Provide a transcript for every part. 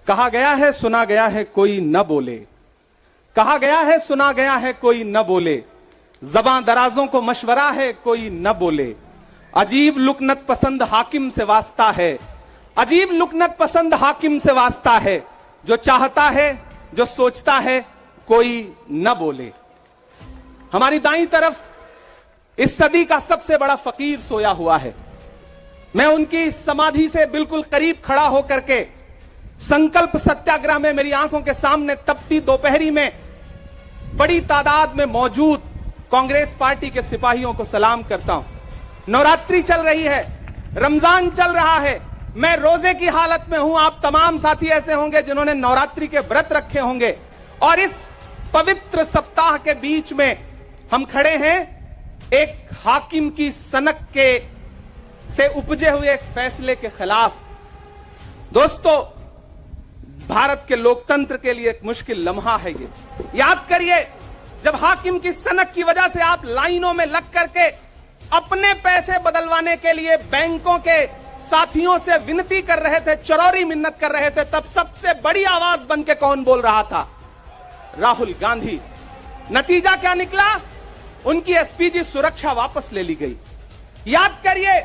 कहा गया है सुना गया है कोई न बोले, कहा गया है सुना गया है कोई न बोले, ज़बां दराजों को मशवरा है कोई न बोले, अजीब लुकनत पसंद हाकिम से वास्ता है, अजीब लुकनत पसंद हाकिम से वास्ता है, जो चाहता है जो सोचता है कोई न बोले। हमारी दाईं तरफ इस सदी का सबसे बड़ा फकीर सोया हुआ है। मैं उनकी समाधि से बिल्कुल करीब खड़ा होकर के संकल्प सत्याग्रह में मेरी आंखों के सामने तपती दोपहरी में बड़ी तादाद में मौजूद कांग्रेस पार्टी के सिपाहियों को सलाम करता हूं। नवरात्रि चल रही है, रमजान चल रहा है, मैं रोजे की हालत में हूं। आप तमाम साथी ऐसे होंगे जिन्होंने नवरात्रि के व्रत रखे होंगे, और इस पवित्र सप्ताह के बीच में हम खड़े हैं एक हाकिम की सनक के से उपजे हुए एक फैसले के खिलाफ। दोस्तों, भारत के लोकतंत्र के लिए एक मुश्किल लम्हा है ये। याद करिए, जब हाकिम की सनक की वजह से आप लाइनों में लग करके अपने पैसे बदलवाने के लिए बैंकों के साथियों से विनती कर रहे थे, चरौरी मिन्नत कर रहे थे, तब सबसे बड़ी आवाज बन के कौन बोल रहा था? राहुल गांधी। नतीजा क्या निकला? उनकी एसपीजी सुरक्षा वापस ले ली गई। याद करिए,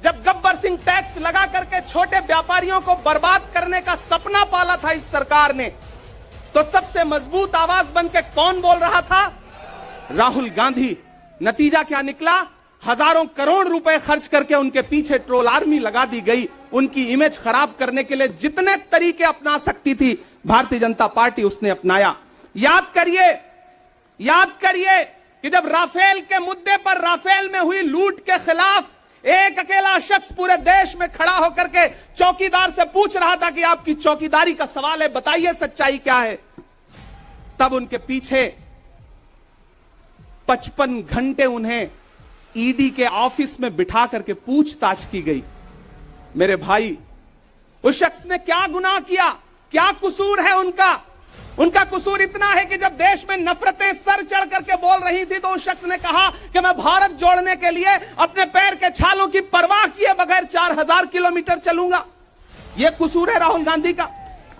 जब गब्बर सिंह टैक्स लगा करके छोटे व्यापारियों को बर्बाद करने का सपना पाला था इस सरकार ने, तो सबसे मजबूत आवाज बन के कौन बोल रहा था? राहुल गांधी। नतीजा क्या निकला? हजारों करोड़ रुपए खर्च करके उनके पीछे ट्रोल आर्मी लगा दी गई। उनकी इमेज खराब करने के लिए जितने तरीके अपना सकती थी भारतीय जनता पार्टी, उसने अपनाया। याद करिए कि जब राफेल के मुद्दे पर, राफेल में हुई लूट के खिलाफ एक अकेला शख्स पूरे देश में खड़ा होकर के चौकीदार से पूछ रहा था कि आपकी चौकीदारी का सवाल है, बताइए सच्चाई क्या है, तब उनके पीछे 55 घंटे उन्हें ईडी के ऑफिस में बिठा करके पूछताछ की गई। मेरे भाई, उस शख्स ने क्या गुनाह किया? क्या कसूर है उनका? उनका कसूर इतना है कि जब देश में नफरतें सर चढ़ करके बोल रही थी, तो उस शख्स ने कहा कि मैं भारत जोड़ने के लिए अपने पैर के छालों की परवाह किए बगैर 4000 किलोमीटर चलूंगा। यह कसूर है राहुल गांधी का।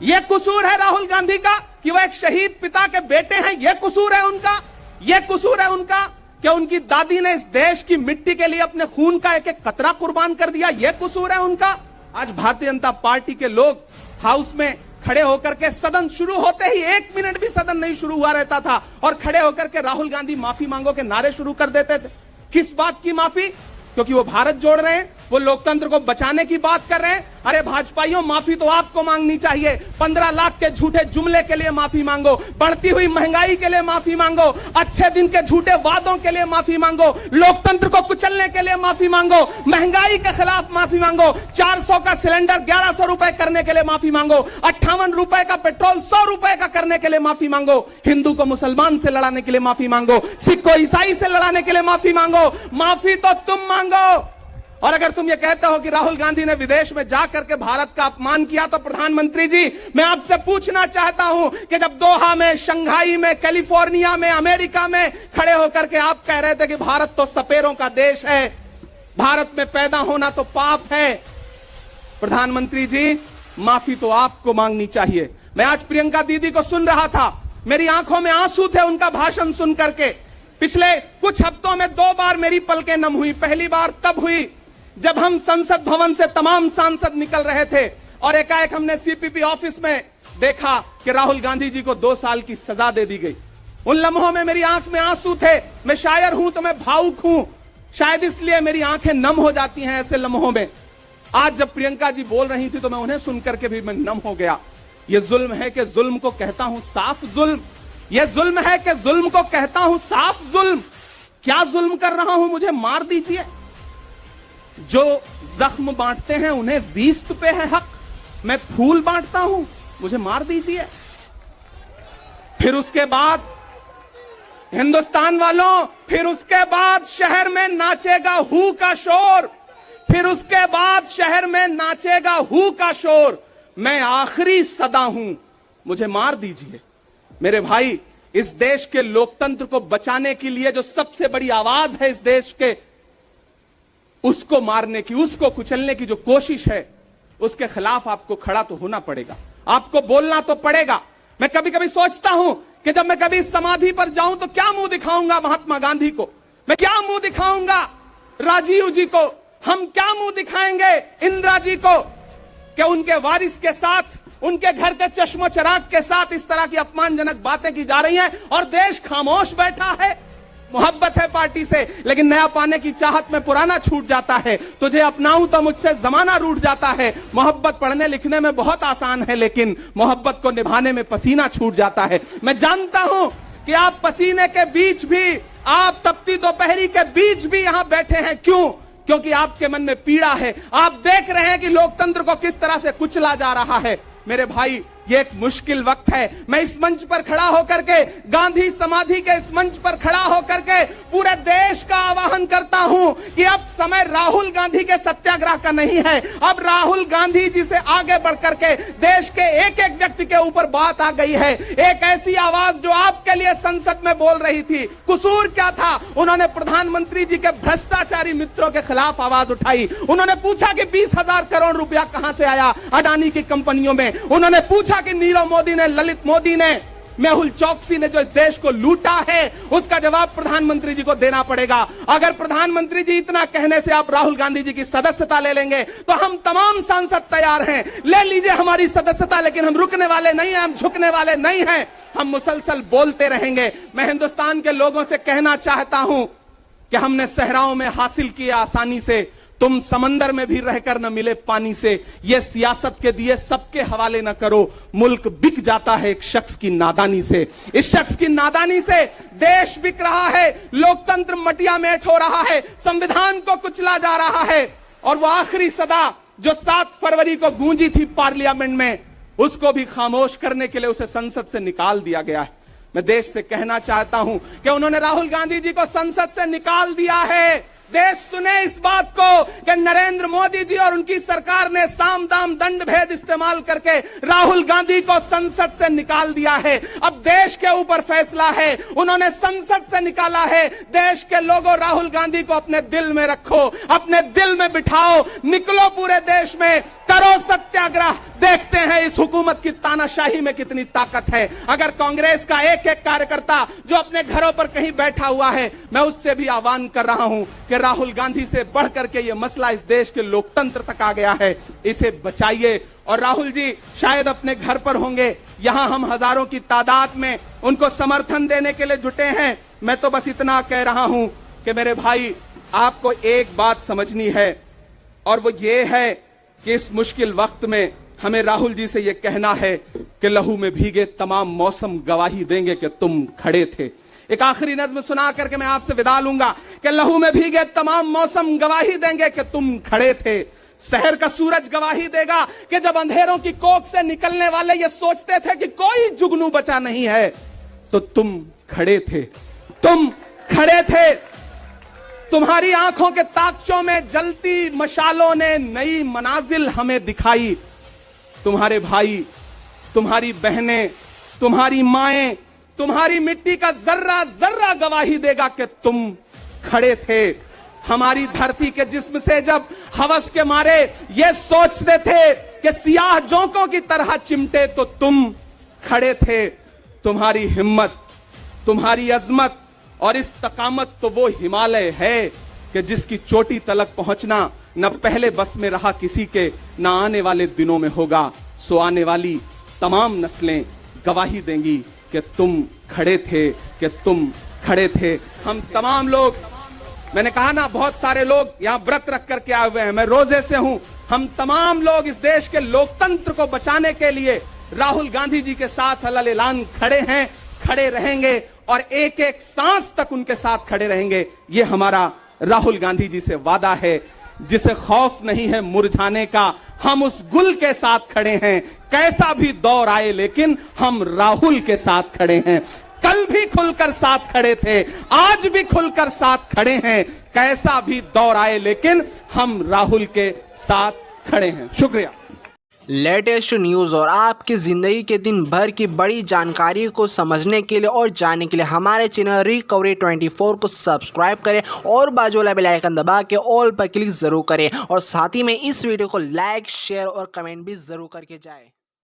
यह कसूर है राहुल गांधी का कि वह एक शहीद पिता के बेटे हैं। यह कसूर है उनका। यह कसूर है उनका कि उनकी दादी ने इस देश की मिट्टी के लिए अपने खून का एक एक कतरा कुर्बान कर दिया। यह कसूर है उनका। आज भारतीय जनता पार्टी के लोग हाउस में खड़े होकर के, सदन शुरू होते ही 1 मिनट भी सदन नहीं शुरू हुआ रहता था, और खड़े होकर के राहुल गांधी माफी मांगो के नारे शुरू कर देते थे। किस बात की माफी? क्योंकि वो भारत जोड़ रहे हैं, वो लोकतंत्र को बचाने की बात कर रहे हैं। अरे भाजपाइयों, माफी तो आपको मांगनी चाहिए। 15 लाख के झूठे जुमले के लिए माफी मांगो, बढ़ती हुई महंगाई के लिए माफी मांगो, अच्छे दिन के झूठे वादों के लिए माफी मांगो, लोकतंत्र को कुचलने के लिए माफी मांगो, महंगाई के खिलाफ माफी मांगो, 400 का सिलेंडर 1100 रुपए करने के लिए माफी मांगो, 58 रुपए का पेट्रोल 100 रुपए का करने के लिए माफी मांगो, हिंदू को मुसलमान से लड़ाने के लिए माफी मांगो, सिख को ईसाई से लड़ाने के लिए माफी मांगो। माफी तो तुम मांगो। और अगर तुम ये कहते हो कि राहुल गांधी ने विदेश में जाकर के भारत का अपमान किया, तो प्रधानमंत्री जी, मैं आपसे पूछना चाहता हूं कि जब दोहा में, शंघाई में, कैलिफोर्निया में, अमेरिका में खड़े होकर के आप कह रहे थे कि भारत तो सपेरों का देश है, भारत में पैदा होना तो पाप है, प्रधानमंत्री जी, माफी तो आपको मांगनी चाहिए। मैं आज प्रियंका दीदी को सुन रहा था, मेरी आंखों में आंसू थे उनका भाषण सुन करके। पिछले कुछ हफ्तों में 2 बार मेरी पलकें नम हुई। पहली बार तब हुई जब हम संसद भवन से तमाम सांसद निकल रहे थे और एकाएक हमने सीपीपी ऑफिस में देखा कि राहुल गांधी जी को 2 साल की सजा दे दी गई। उन लम्हों में मेरी आंख में आंसू थे। मैं शायर हूं तो मैं भावुक हूं, शायद इसलिए मेरी आंखें नम हो जाती हैं ऐसे लम्हों में। आज जब प्रियंका जी बोल रही थी तो मैं उन्हें सुनकर के भी मैं नम हो गया। यह जुल्म है कि जुल्म को कहता हूं साफ जुल्म। यह जुल्म है कि जुल्म को कहता हूं साफ जुल्म। क्या जुल्म कर रहा हूं? मुझे मार दीजिए। जो जख्म बांटते हैं उन्हें जीस्त पे है हक। मैं फूल बांटता हूं, मुझे मार दीजिए। फिर उसके बाद हिंदुस्तान वालों, फिर उसके बाद शहर में नाचेगा हू का शोर। फिर उसके बाद शहर में नाचेगा हू का शोर। मैं आखिरी सदा हूं, मुझे मार दीजिए। मेरे भाई, इस देश के लोकतंत्र को बचाने के लिए जो सबसे बड़ी आवाज है इस देश के, उसको मारने की, उसको कुचलने की जो कोशिश है, उसके खिलाफ आपको खड़ा तो होना पड़ेगा। आपको बोलना तो पड़ेगा। मैं कभी कभी सोचता हूं कि जब मैं कभी समाधि पर जाऊं तो क्या मुंह दिखाऊंगा महात्मा गांधी को, मैं क्या मुंह दिखाऊंगा राजीव जी को, हम क्या मुंह दिखाएंगे इंदिरा जी को, कि उनके वारिस के साथ, उनके घर के चश्मो चिराग के साथ इस तरह की अपमानजनक बातें की जा रही हैं और देश खामोश बैठा है। मोहब्बत है पार्टी से, लेकिन नया पाने की चाहत में पुराना छूट जाता है। तुझे अपनाऊं तो मुझसे जमाना रूठ जाता है। मोहब्बत पढ़ने लिखने में बहुत आसान है, लेकिन मोहब्बत को निभाने में पसीना छूट जाता है। मैं जानता हूं कि आप पसीने के बीच भी, आप तपती दोपहरी के बीच भी यहां बैठे हैं। क्यों? क्योंकि आपके मन में पीड़ा है। आप देख रहे हैं कि लोकतंत्र को किस तरह से कुचला जा रहा है। मेरे भाई, ये एक मुश्किल वक्त है। मैं इस मंच पर खड़ा होकर के, गांधी समाधि के इस मंच पर खड़ा होकर के पूरे देश का आह्वान करता हूं कि अब समय राहुल गांधी के सत्याग्रह का नहीं है। अब राहुल गांधी जी से आगे बढ़ करके देश के एक एक व्यक्ति के ऊपर बात आ गई है। एक ऐसी आवाज जो आपके लिए संसद में बोल रही थी। कसूर क्या था? उन्होंने प्रधानमंत्री जी के भ्रष्टाचारी मित्रों के खिलाफ आवाज उठाई। उन्होंने पूछा कि 20,000 करोड़ रुपया कहां से आया अडानी की कंपनियों में। उन्होंने पूछा कि नीरव मोदी ने, ललित मोदी ने, मेहुल चौकसी ने जो इस देश को लूटा है, उसका जवाब प्रधानमंत्री जी को देना पड़ेगा। अगर प्रधानमंत्री जी इतना कहने से आप राहुल गांधी जी की सदस्यता ले लेंगे तो हम तमाम सांसद तैयार हैं। ले लीजिए हमारी सदस्यता, लेकिन हम रुकने वाले नहीं हैं, हम झुकने वाले नहीं हैं। हम मुसलसल बोलते रहेंगे। मैं हिंदुस्तान के लोगों से कहना चाहता हूं कि हमने सहराओं में हासिल किया आसानी से, तुम समंदर में भी रहकर न मिले पानी से। यह सियासत के दिए सबके हवाले न करो, मुल्क बिक जाता है एक शख्स की नादानी से। इस शख्स की नादानी से देश बिक रहा है, लोकतंत्र मटिया मेट हो रहा है, संविधान को कुचला जा रहा है। और वो आखिरी सदा जो 7 फरवरी को गूंजी थी पार्लियामेंट में, उसको भी खामोश करने के लिए उसे संसद से निकाल दिया गया है। मैं देश से कहना चाहता हूं कि उन्होंने राहुल गांधी जी को संसद से निकाल दिया है। देश सुने इस बात को कि नरेंद्र मोदी जी और उनकी सरकार ने साम दाम दंड भेद इस्तेमाल करके राहुल गांधी को संसद से निकाल दिया है। अब देश के ऊपर फैसला है। उन्होंने संसद से निकाला है। देश के लोगों, राहुल गांधी को अपने दिल में रखो, अपने दिल में बिठाओ, निकलो पूरे देश में, करो सत्याग्रह। देखते हैं इस हुकूमत की तानाशाही में कितनी ताकत है। अगर कांग्रेस का एक एक कार्यकर्ता जो अपने घरों पर कहीं बैठा हुआ है, मैं उससे भी आह्वान कर रहा हूं कि राहुल गांधी से बढ़ करके यह मसला इस देश के लोकतंत्र तक आ गया है, इसे बचाइए। और राहुल जी शायद अपने घर पर होंगे, यहां हम हजारों की तादाद में उनको समर्थन देने के लिए जुटे हैं। मैं तो बस इतना कह रहा हूं कि मेरे भाई, आपको एक बात समझनी है, और वो ये है कि इस मुश्किल वक्त में हमें राहुल जी से यह कहना है कि लहू में भीगे तमाम मौसम गवाही देंगे कि तुम खड़े थे। एक आखिरी नज्म सुना करके मैं आपसे विदा लूंगा कि लहू में भीगे तमाम मौसम गवाही देंगे कि तुम खड़े थे। शहर का सूरज गवाही देगा कि जब अंधेरों की कोख से निकलने वाले ये सोचते थे कि कोई जुगनू बचा नहीं है, तो तुम खड़े थे, तुम खड़े थे। तुम्हारी आंखों के ताकचों में जलती मशालों ने नई मनाजिल हमें दिखाई। तुम्हारे भाई, तुम्हारी बहनें, तुम्हारी माएं, तुम्हारी मिट्टी का जर्रा जर्रा गवाही देगा कि तुम खड़े थे। हमारी धरती के जिस्म से जब हवस के मारे ये सोचते थे कि सियाह जोंकों की तरह चिमटे, तो तुम खड़े थे। तुम्हारी हिम्मत, तुम्हारी अजमत और इस्तकामत तो वो हिमालय है कि जिसकी चोटी तलक पहुंचना न पहले बस में रहा किसी के, न आने वाले दिनों में होगा। सो आने वाली तमाम नस्लें गवाही देंगी कि तुम खड़े थे, कि तुम खड़े थे। हम तमाम लोग, मैंने कहा ना, बहुत सारे लोग यहां व्रत रख करके आए हुए हैं, मैं रोजे से हूं। हम तमाम लोग इस देश के लोकतंत्र को बचाने के लिए राहुल गांधी जी के साथ अलल ऐलान खड़े हैं, खड़े रहेंगे और एक एक सांस तक उनके साथ खड़े रहेंगे। ये हमारा राहुल गांधी जी से वादा है। जिसे खौफ नहीं है मुरझाने का, हम उस गुल के साथ खड़े हैं। कैसा भी दौर आए, लेकिन हम राहुल के साथ खड़े हैं। कल भी खुलकर साथ खड़े थे, आज भी खुलकर साथ खड़े हैं। कैसा भी दौर आए, लेकिन हम राहुल के साथ खड़े हैं। शुक्रिया। लेटेस्ट न्यूज़ और आपकी ज़िंदगी के दिन भर की बड़ी जानकारी को समझने के लिए और जानने के लिए हमारे चैनल रिकवरी 24 को सब्सक्राइब करें और बाजू वाला बेल आइकन दबा के ऑल पर क्लिक ज़रूर करें और साथ ही में इस वीडियो को लाइक, शेयर और कमेंट भी ज़रूर करके जाएं।